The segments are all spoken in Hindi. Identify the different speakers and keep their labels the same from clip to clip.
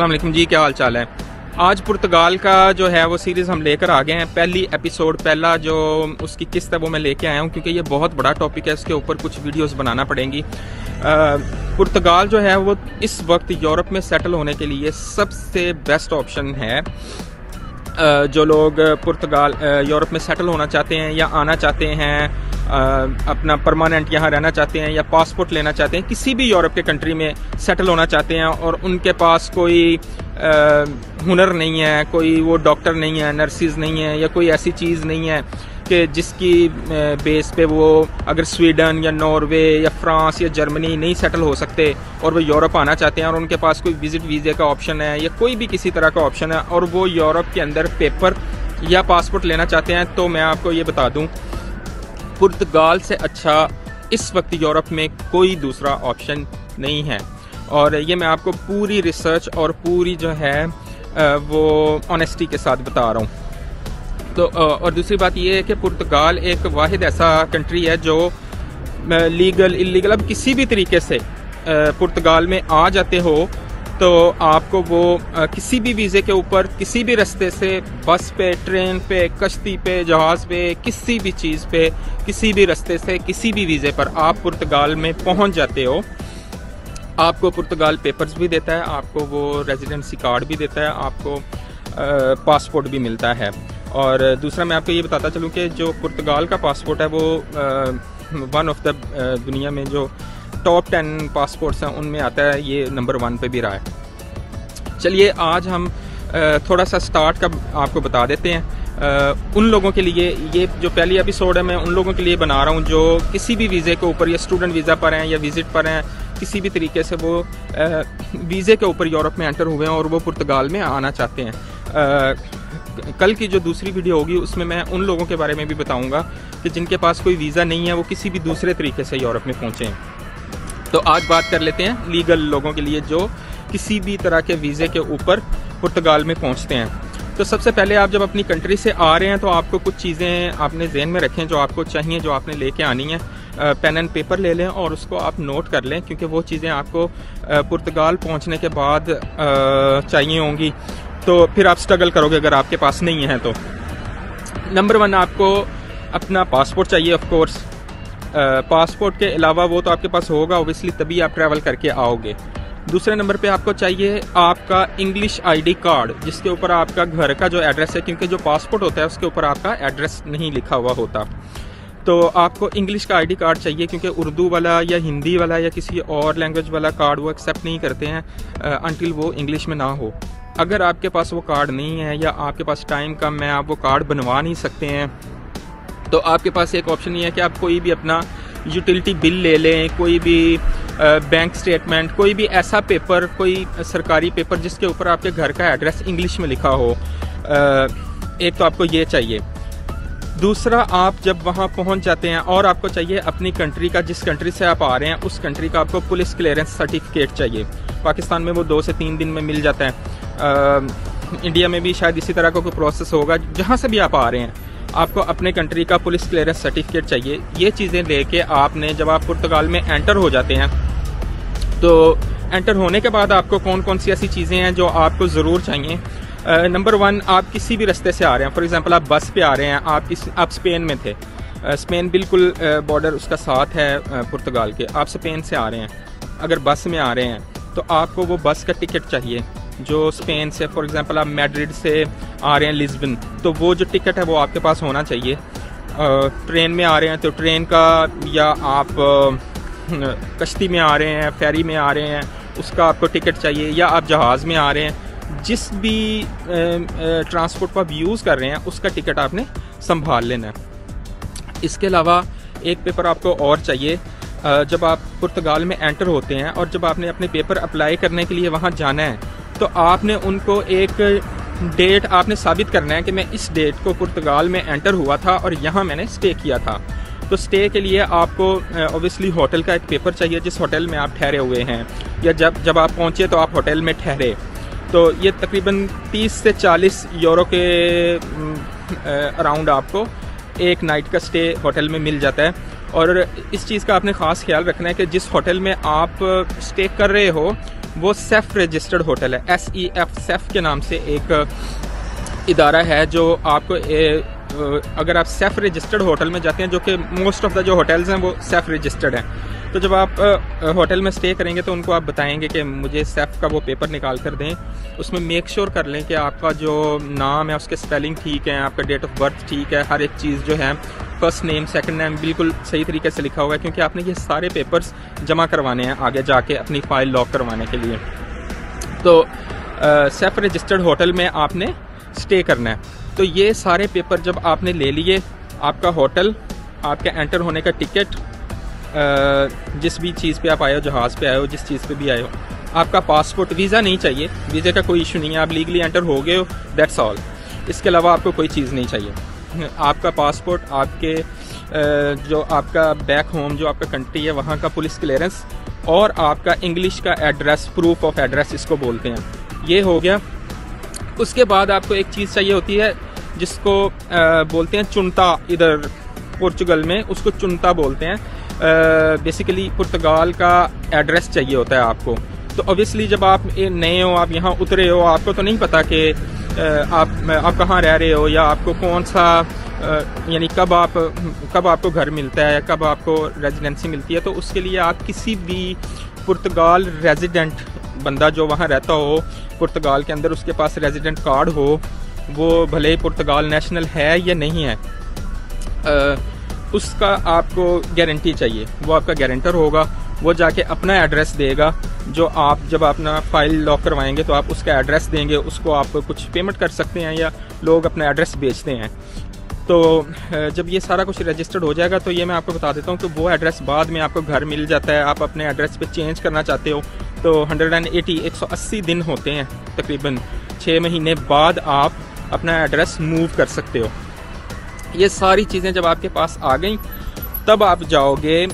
Speaker 1: अस्सलाम वालेकुम जी, क्या हाल चाल है। आज पुर्तगाल का जो है वो सीरीज़ हम लेकर आ गए हैं। पहली एपिसोड, पहला जो उसकी किस्त है वो मैं लेके आया हूँ, क्योंकि ये बहुत बड़ा टॉपिक है, इसके ऊपर कुछ वीडियोस बनाना पड़ेंगी। पुर्तगाल जो है वो इस वक्त यूरोप में सेटल होने के लिए सबसे बेस्ट ऑप्शन है। जो लोग पुर्तगाल यूरोप में सेटल होना चाहते हैं या आना चाहते हैं, अपना परमानेंट यहाँ रहना चाहते हैं या पासपोर्ट लेना चाहते हैं, किसी भी यूरोप के कंट्री में सेटल होना चाहते हैं और उनके पास कोई हुनर नहीं है, कोई वो डॉक्टर नहीं है, नर्सिस नहीं है या कोई ऐसी चीज़ नहीं है कि जिसकी बेस पे वो अगर स्वीडन या नॉर्वे या फ्रांस या जर्मनी नहीं सेटल हो सकते और वो यूरोप आना चाहते हैं और उनके पास कोई विजिट वीज़े का ऑप्शन है या कोई भी किसी तरह का ऑप्शन है और वो यूरोप के अंदर पेपर या पासपोर्ट लेना चाहते हैं, तो मैं आपको ये बता दूं, पुर्तगाल से अच्छा इस वक्त यूरोप में कोई दूसरा ऑप्शन नहीं है। और ये मैं आपको पूरी रिसर्च और पूरी जो है वो ऑनेस्टी के साथ बता रहा हूँ। तो और दूसरी बात ये है कि पुर्तगाल एक वाहिद ऐसा कंट्री है जो लीगल इलीगल अब किसी भी तरीके से पुर्तगाल में आ जाते हो तो आपको वो किसी भी वीज़े के ऊपर किसी भी रास्ते से, बस पे, ट्रेन पे, कश्ती पे, जहाज़ पे, किसी भी चीज़ पे, किसी भी रास्ते से, किसी भी वीज़े पर आप पुर्तगाल में पहुंच जाते हो। आपको पुर्तगाल पेपर्स भी देता है, आपको वो रेजिडेंसी कार्ड भी देता है, आपको पासपोर्ट भी मिलता है। और दूसरा मैं आपको ये बताता चलूँ कि जो पुर्तगाल का पासपोर्ट है वो वन ऑफ द दुनिया में जो टॉप 10 पासपोर्ट्स हैं उनमें आता है, ये नंबर 1 पे भी रहा है। चलिए आज हम थोड़ा सा स्टार्ट का आपको बता देते हैं। उन लोगों के लिए ये जो पहली एपिसोड है मैं उन लोगों के लिए बना रहा हूँ जो किसी भी वीज़े के ऊपर या स्टूडेंट वीज़ा पर हैं या विज़िट पर हैं, किसी भी तरीके से वो वीज़े के ऊपर यूरोप में एंटर हुए हैं और वो पुर्तगाल में आना चाहते हैं। कल की जो दूसरी वीडियो होगी उसमें मैं उन लोगों के बारे में भी बताऊंगा कि जिनके पास कोई वीज़ा नहीं है, वो किसी भी दूसरे तरीके से यूरोप में पहुँचे हैं। तो आज बात कर लेते हैं लीगल लोगों के लिए जो किसी भी तरह के वीज़े के ऊपर पुर्तगाल में पहुँचते हैं। तो सबसे पहले आप जब अपनी कंट्री से आ रहे हैं तो आपको कुछ चीज़ें आपने जहन में रखें जो आपको चाहिए, जो आपने लेके आनी है। पेन एंड पेपर ले लें और उसको आप नोट कर लें, क्योंकि वो चीज़ें आपको पुर्तगाल पहुंचने के बाद चाहिए होंगी, तो फिर आप स्ट्रगल करोगे अगर आपके पास नहीं है तो। नंबर 1 आपको अपना पासपोर्ट चाहिए, ऑफ कोर्स। पासपोर्ट के अलावा वो तो आपके पास होगा ओबियसली, तभी आप ट्रैवल करके आओगे। दूसरे नंबर पे आपको चाहिए आपका इंग्लिश आईडी कार्ड, जिसके ऊपर आपका घर का जो एड्रेस है, क्योंकि जो पासपोर्ट होता है उसके ऊपर आपका एड्रेस नहीं लिखा हुआ होता। तो आपको इंग्लिश का आईडी कार्ड चाहिए, क्योंकि उर्दू वाला या हिंदी वाला या किसी और लैंग्वेज वाला कार्ड वो एक्सेप्ट नहीं करते हैं अनटिल वो इंग्लिश में ना हो। अगर आपके पास वो कार्ड नहीं है या आपके पास टाइम कम है, आप वो कार्ड बनवा नहीं सकते हैं, तो आपके पास एक ऑप्शन ये है कि आप कोई भी अपना यूटिलिटी बिल ले लें, कोई भी बैंक स्टेटमेंट, कोई भी ऐसा पेपर, कोई सरकारी पेपर जिसके ऊपर आपके घर का एड्रेस इंग्लिश में लिखा हो। एक तो आपको ये चाहिए। दूसरा, आप जब वहाँ पहुँच जाते हैं और आपको चाहिए अपनी कंट्री का, जिस कंट्री से आप आ रहे हैं उस कंट्री का आपको पुलिस क्लियरेंस सर्टिफिकेट चाहिए। पाकिस्तान में वो 2 से 3 दिन में मिल जाता है। इंडिया में भी शायद इसी तरह का कोई प्रोसेस होगा। जहाँ से भी आप आ रहे हैं आपको अपने कंट्री का पुलिस क्लियरेंस सर्टिफिकेट चाहिए। ये चीज़ें लेके आपने जब आप पुर्तगाल में एंटर हो जाते हैं तो एंटर होने के बाद आपको कौन कौन सी ऐसी चीज़ें हैं जो आपको ज़रूर चाहिए। नंबर 1, आप किसी भी रास्ते से आ रहे हैं, फॉर एग्जांपल आप बस पे आ रहे हैं, आप स्पेन में थे, स्पेन बिल्कुल बॉर्डर उसका साथ है पुर्तगाल के, आप स्पेन से आ रहे हैं, अगर बस में आ रहे हैं तो आपको वो बस का टिकट चाहिए जो स्पेन से, फॉर एग्जांपल आप मैड्रिड से आ रहे हैं लिस्बन, तो वो जो टिकट है वो आपके पास होना चाहिए। ट्रेन में आ रहे हैं तो ट्रेन का, या आप कश्ती में आ रहे हैं, फेरी में आ रहे हैं, उसका आपको टिकट चाहिए, या आप जहाज़ में आ रहे हैं, जिस भी ट्रांसपोर्ट को आप यूज़ कर रहे हैं उसका टिकट आपने संभाल लेना है। इसके अलावा एक पेपर आपको और चाहिए। जब आप पुर्तगाल में एंटर होते हैं और जब आपने अपने पेपर अप्लाई करने के लिए वहाँ जाना है तो आपने उनको एक डेट आपने साबित करना है कि मैं इस डेट को पुर्तगाल में एंटर हुआ था और यहाँ मैंने स्टे किया था। तो स्टे के लिए आपको ऑब्वियसली होटल का एक पेपर चाहिए, जिस होटल में आप ठहरे हुए हैं, या जब आप पहुँचे तो आप होटल में ठहरे। तो ये तकरीबन 30 से 40 यूरो के अराउंड आपको एक नाइट का स्टे होटल में मिल जाता है। और इस चीज़ का आपने ख़ास ख्याल रखना है कि जिस होटल में आप स्टे कर रहे हो वो सेफ रजिस्टर्ड होटल है। SEF सेफ के नाम से एक इदारा है जो आपको अगर आप सेफ रजिस्टर्ड होटल में जाते हैं, जो कि मोस्ट ऑफ द जो होटल्स हैं वो सेफ रजिस्टर्ड हैं, तो जब आप होटल में स्टे करेंगे तो उनको आप बताएंगे कि मुझे सेफ का वो पेपर निकाल कर दें। उसमें मेक श्योर कर लें कि आपका जो नाम है उसके स्पेलिंग ठीक है, आपका डेट ऑफ बर्थ ठीक है, हर एक चीज़ जो है फर्स्ट नेम सेकंड नेम बिल्कुल सही तरीके से लिखा हुआ है, क्योंकि आपने ये सारे पेपर्स जमा करवाने हैं आगे जाके अपनी फ़ाइल लॉक करवाने के लिए। तो सेफ रजिस्टर्ड होटल में आपने स्टे करना है। तो ये सारे पेपर जब आपने ले लिए, आपका होटल, आपका एंटर होने का टिकट, जिस भी चीज़ पे आप आए हो, जहाज़ पे आए हो, जिस चीज़ पे भी आए हो, आपका पासपोर्ट, वीज़ा नहीं चाहिए, वीज़े का कोई इशू नहीं है, आप लीगली एंटर हो गए हो, दैट्स ऑल। इसके अलावा आपको कोई चीज़ नहीं चाहिए। आपका पासपोर्ट, आपके जो आपका बैक होम जो आपका कंट्री है वहाँ का पुलिस क्लियरेंस, और आपका इंग्लिश का एड्रेस, प्रूफ ऑफ एड्रेस इसको बोलते हैं, ये हो गया। उसके बाद आपको एक चीज़ चाहिए होती है जिसको बोलते हैं चुनता, इधर पुर्तगाल में उसको चुनता बोलते हैं। बेसिकली पुर्तगाल का एड्रेस चाहिए होता है आपको। तो ऑब्वियसली जब आप नए हो, आप यहाँ उतरे हो, आपको तो नहीं पता कि आप कहाँ रह रहे हो, या आपको कौन सा यानी कब आपको घर मिलता है, कब आपको रेजिडेंसी मिलती है। तो उसके लिए आप किसी भी पुर्तगाल रेजिडेंट बंदा जो वहाँ रहता हो पुर्तगाल के अंदर, उसके पास रेजिडेंट कार्ड हो, वो भले ही पुर्तगाल नेशनल है या नहीं है, उसका आपको गारंटी चाहिए। वो आपका गारंटर होगा, वो जाके अपना एड्रेस देगा। जो आप जब अपना फाइल लॉक करवाएंगे तो आप उसका एड्रेस देंगे, उसको आप कुछ पेमेंट कर सकते हैं या लोग अपना एड्रेस बेचते हैं। तो जब ये सारा कुछ रजिस्टर्ड हो जाएगा तो ये मैं आपको बता देता हूँ कि वो एड्रेस बाद में आपको घर मिल जाता है। आप अपने एड्रेस पे चेंज करना चाहते हो तो 180 दिन होते हैं, तकरीबन 6 महीने बाद आप अपना एड्रेस मूव कर सकते हो। ये सारी चीज़ें जब आपके पास आ गई तब आप जाओगे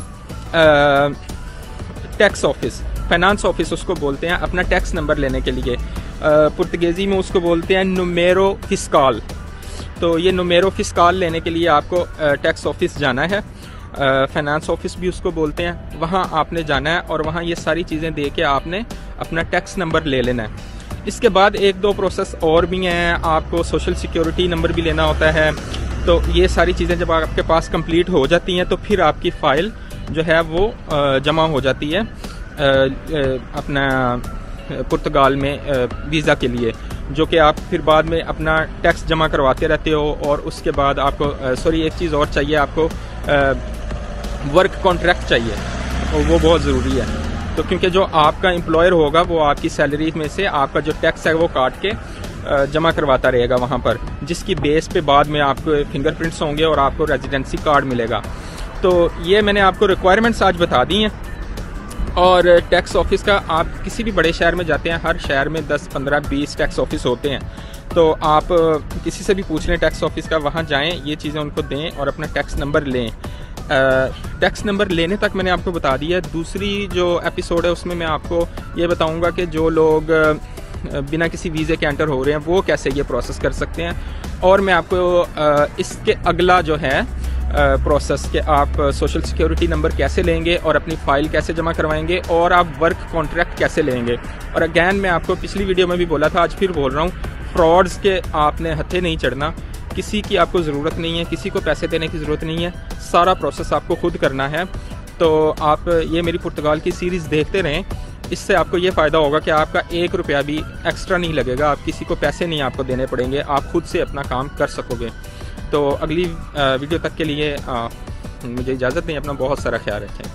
Speaker 1: टैक्स ऑफिस, फाइनेंस ऑफिस उसको बोलते हैं, अपना टैक्स नंबर लेने के लिए। पुर्तगेज़ी में उसको बोलते हैं नुमेरो फिस्काल। तो ये नुमेरो फिस्काल लेने के लिए आपको टैक्स ऑफिस जाना है, फाइनेंस ऑफिस भी उसको बोलते हैं। वहाँ आपने जाना है और वहाँ ये सारी चीज़ें दे के आपने अपना टैक्स नंबर ले लेना है। इसके बाद 1-2 प्रोसेस और भी हैं, आपको सोशल सिक्योरिटी नंबर भी लेना होता है। तो ये सारी चीज़ें जब आपके पास कंप्लीट हो जाती हैं तो फिर आपकी फ़ाइल जो है वो जमा हो जाती है अपना पुर्तगाल में वीज़ा के लिए, जो कि आप फिर बाद में अपना टैक्स जमा करवाते रहते हो। और उसके बाद आपको एक चीज़ और चाहिए, आपको वर्क कॉन्ट्रैक्ट चाहिए, और वो बहुत ज़रूरी है। तो क्योंकि जो आपका एम्प्लॉयर होगा वो आपकी सैलरी में से आपका जो टैक्स है वो काट के जमा करवाता रहेगा वहाँ पर, जिसकी बेस पे बाद में आपको फिंगरप्रिंट्स होंगे और आपको रेजिडेंसी कार्ड मिलेगा। तो ये मैंने आपको रिक्वायरमेंट्स आज बता दी हैं। और टैक्स ऑफिस का आप किसी भी बड़े शहर में जाते हैं, हर शहर में 10, 15, 20 टैक्स ऑफिस होते हैं। तो आप किसी से भी पूछ लें टैक्स ऑफिस का, वहाँ जाएं, ये चीज़ें उनको दें और अपना टैक्स नंबर लें। टैक्स नंबर लेने तक मैंने आपको बता दिया। दूसरी जो एपिसोड है उसमें मैं आपको ये बताऊंगा कि जो लोग बिना किसी वीज़े के एंटर हो रहे हैं वो कैसे ये प्रोसेस कर सकते हैं। और मैं आपको इसके अगला जो है प्रोसेस कि आप सोशल सिक्योरिटी नंबर कैसे लेंगे और अपनी फ़ाइल कैसे जमा करवाएंगे और आप वर्क कॉन्ट्रैक्ट कैसे लेंगे। और अगैन मैं आपको पिछली वीडियो में भी बोला था, आज फिर बोल रहा हूँ, फ्रॉड्स के आपने हथे नहीं चढ़ना। किसी की आपको ज़रूरत नहीं है, किसी को पैसे देने की ज़रूरत नहीं है, सारा प्रोसेस आपको खुद करना है। तो आप ये मेरी पुर्तगाल की सीरीज़ देखते रहें, इससे आपको ये फ़ायदा होगा कि आपका 1 रुपया भी एक्स्ट्रा नहीं लगेगा, आप किसी को पैसे नहीं आपको देने पड़ेंगे, आप खुद से अपना काम कर सकोगे। तो अगली वीडियो तक के लिए मुझे इजाज़त दें, अपना बहुत सारा ख्याल रखें।